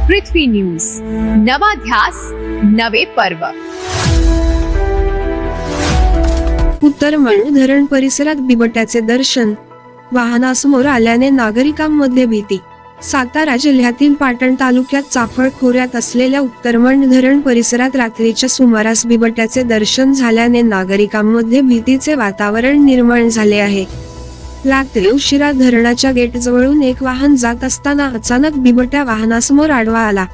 पृथ्वी news, नवा ध्यास नवे पर्व। उत्तरमळ धरण परिसरात बिबट्याचे दर्शन, वाहनासमोर आल्याने नागरिकांमध्ये भीती। सातारा जिल्ह्यातील पाटण तालुक्यात चाफळ खोऱ्यात असलेल्या उत्तरमळ धरण परिसरात रात्रीच्या सुमारास बिबट्याचे दर्शन झाल्याने नागरिकांमध्ये भीतीचे वातावरण निर्माण झाले आहे। रात्री उशिरा धरणाच्या गेटजवळून एक वाहन जात असताना अचानक बिबट्या वाहनासमोर आडवा आला।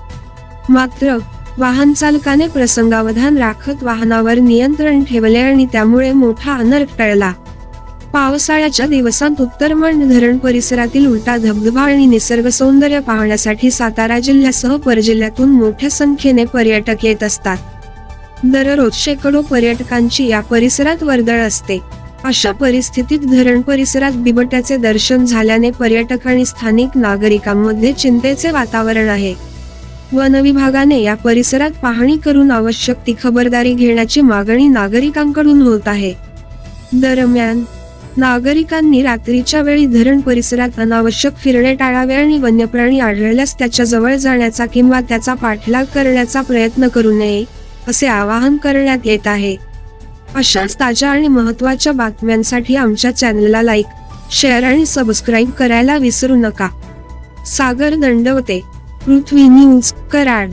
मात्र वाहन चालकाने प्रसंगावधान राखत वाहनावर नियंत्रण ठेवले आणि त्यामुळे मोठा अनर्थ टळला। पावसाळ्याच्या दिवसांत उत्तरमळ धरण परिसरातील उलटा धबधबा आणि निसर्ग सौंदर्य पाहण्यासाठी सातारा जिल्ह्यासह परजिल्ह्यातून मोठ्या संख्येने पर्यटक येत असतात। दररोज शेकडो पर्यटकांची या परिसरात वर्दळ असते। अशा परिस्थितीत धरण परिसरात बिबट्याचे दर्शन झाल्याने पर्यटक आणि स्थानिक नागरिकांमध्ये चिंतेचे वातावरण आहे। वन विभागाने या परिसरात पाहणी करून आवश्यक ती खबरदारी घेण्याची मागणी नागरिकांकडून होत आहे। दरम्यान नागरिकांनी रात्रीच्या वेळी धरण परिसरात अनावश्यक फिरणे टाळावे आणि वन्यप्राणी आढळल्यास त्याच्या जवळ जाण्याचा किंवा त्याचा पाठलाग करण्याचा प्रयत्न करू नये, असे आवाहन करण्यात येत आहे। अशाच ताज्या आणि महत्त्वाच्या बातम्यांसाठी आमच्या चॅनलला लाईक, शेअर आणि सबस्क्राईब करायला विसरू नका। सागर दंडवते, पृथ्वी न्यूज, कराड।